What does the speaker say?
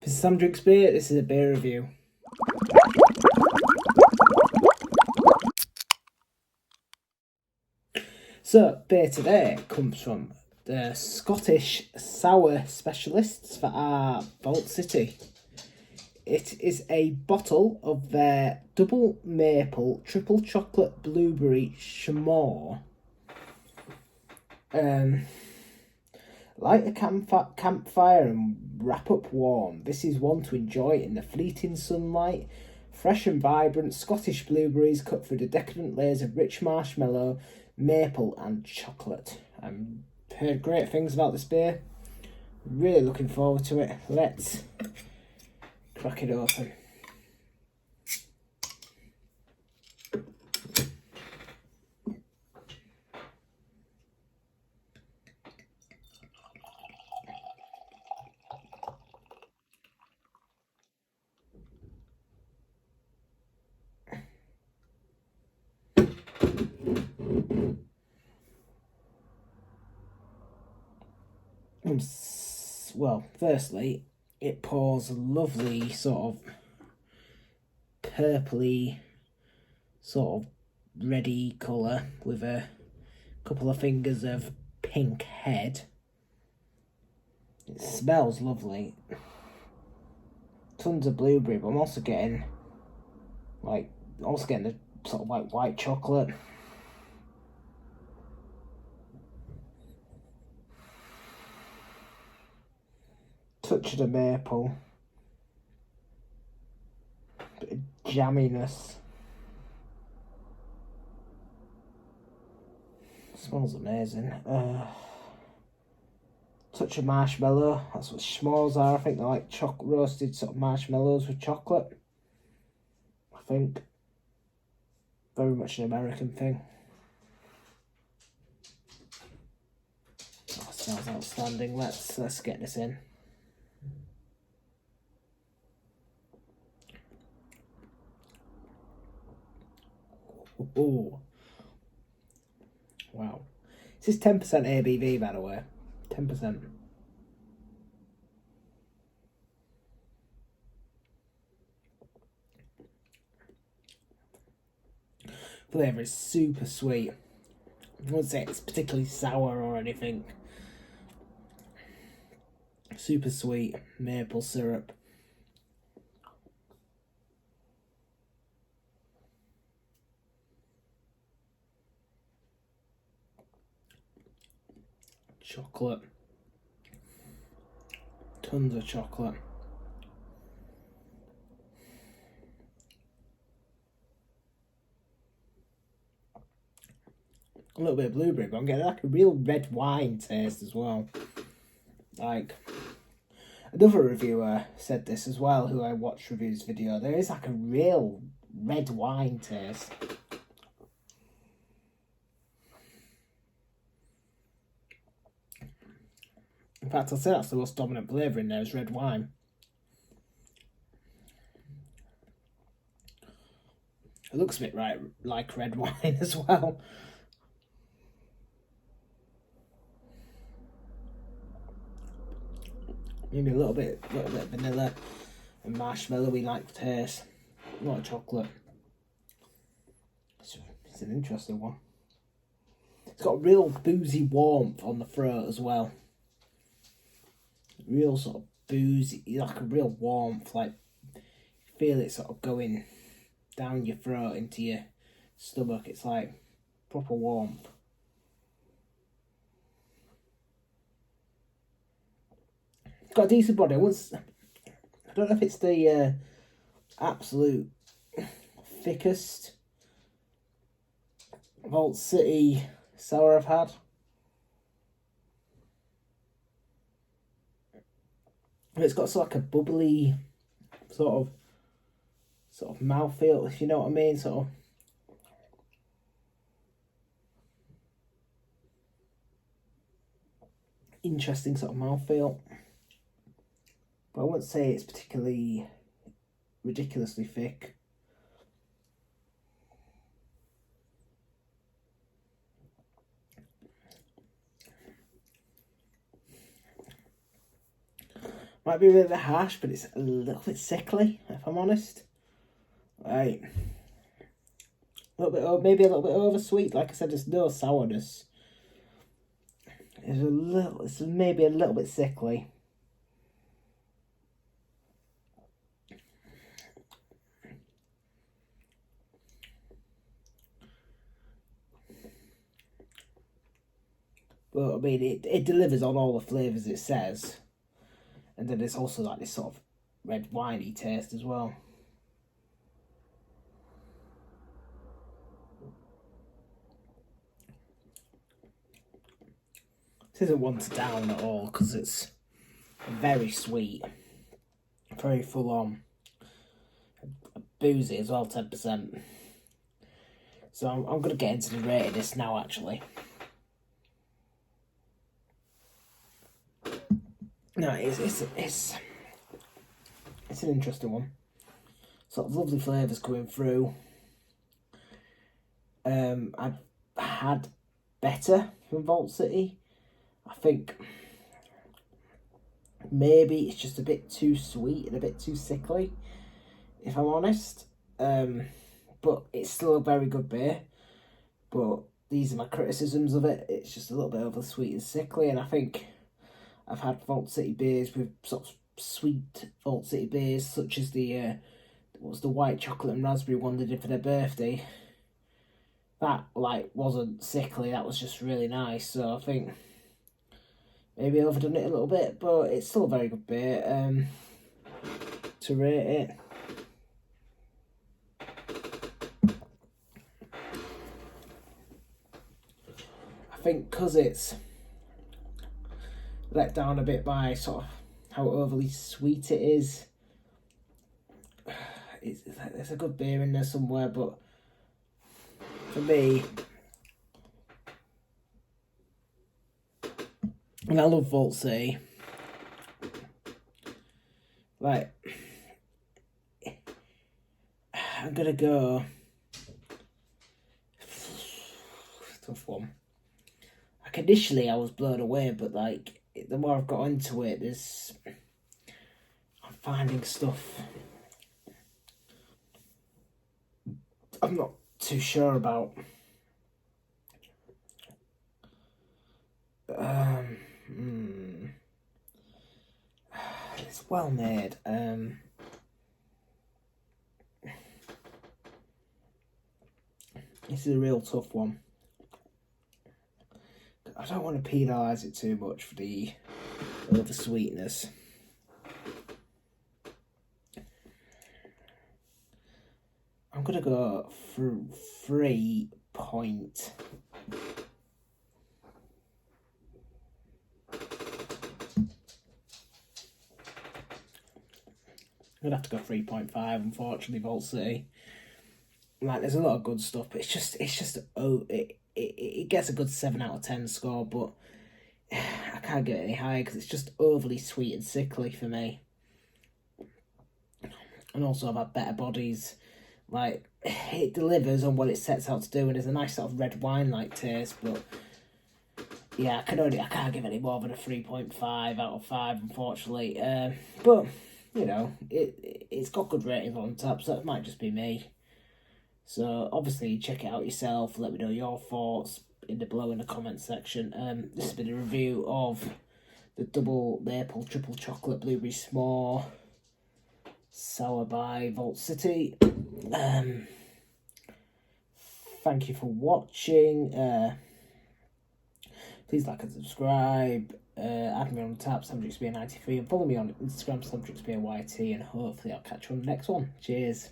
This is Sam Drinks Beer, this is a beer review. So, beer today comes from the Scottish sour specialists for our Vault City. It is a bottle of their double maple triple chocolate blueberry chamois. Light a campfire and wrap up warm. This is one to enjoy in the fleeting sunlight. Fresh and vibrant Scottish blueberries cut through the decadent layers of rich marshmallow, maple and chocolate. I've heard great things about this beer. Really looking forward to it. Let's crack it open. Well, firstly, it pours a lovely sort of purpley, sort of reddy colour with a couple of fingers of pink head. It smells lovely. Tons of blueberry, but I'm also getting the sort of like white chocolate. Touch of the maple. Bit of jamminess. Smells amazing. Touch of marshmallow. That's what s'mores are. I think they're like roasted sort of marshmallows with chocolate. I think. Very much an American thing. Oh, smells outstanding. Let's get this in. Ooh. Wow. This is 10% ABV, by the way. 10%. Flavour is super sweet. I wouldn't say it's particularly sour or anything. Super sweet maple syrup. Chocolate. Tons of chocolate. A little bit of blueberry, but I'm getting like a real red wine taste as well. Like, another reviewer said this as well, who I watched review this video. There is like a real red wine taste. In fact, I'll say that's the most dominant flavour in there is red wine. It looks a bit like red wine as well. Maybe a little bit of vanilla and marshmallowy like taste. A lot of chocolate. It's an interesting one. It's got a real boozy warmth on the throat as well. Real sort of boozy, like a real warmth, like you feel it sort of going down your throat into your stomach. It's like proper warmth. It's got a decent body. I don't know if it's the absolute thickest Vault City sour I've had. It's got sort of like a bubbly sort of mouthfeel, if you know what I mean. Sort of interesting sort of mouthfeel. But I wouldn't say it's particularly ridiculously thick. Might be a little bit harsh, but it's a little bit sickly, if I'm honest. Right. A little bit, maybe a little bit oversweet. Like I said, there's no sourness. It's maybe a little bit sickly. But I mean, it delivers on all the flavours it says. And then there's also like this sort of red winey taste as well. This isn't one to down at all because it's very sweet, very full on, boozy as well, 10%. So I'm going to get into the rate of this now actually. No, it's an interesting one. Sort of lovely flavours coming through. I've had better from Vault City. I think maybe it's just a bit too sweet and a bit too sickly, if I'm honest. But it's still a very good beer. But these are my criticisms of it. It's just a little bit over sweet and sickly, and I think I've had Vault City beers with sort of sweet Vault City beers, such as the white chocolate and raspberry one they did for their birthday. That like wasn't sickly. That was just really nice. So I think maybe overdone it a little bit, but it's still a very good beer. To rate it, I think because it's let down a bit by sort of how overly sweet it is. There's a good beer in there somewhere, but for me, and I love Vault City, like, I'm gonna go tough one. Like initially I was blown away, but like the more I've got into it, I'm finding stuff I'm not too sure about. It's well made. This is a real tough one. I don't want to penalise it too much for the sweetness. I'm gonna go for 3 point. I'm gonna have to go 3.5. Unfortunately, Vault City. Like, there's a lot of good stuff, but it gets a good 7 out of 10 score, but I can't get any higher because it's just overly sweet and sickly for me. And also, I've had better bodies. Like, it delivers on what it sets out to do, and there's a nice sort of red wine-like taste, but yeah, I can't give any more than a 3.5 out of 5, unfortunately. But you know, it's got good ratings on Untappd, so it might just be me. So obviously, check it out yourself. Let me know your thoughts below in the comment section. This has been a review of the double maple triple chocolate blueberry s'more sour by Vault City. Thank you for watching. Please like and subscribe. Add me on Untappd, SamDricksBeer93, and follow me on Instagram, SamDricksBeerYT, and hopefully I'll catch you on the next one. Cheers.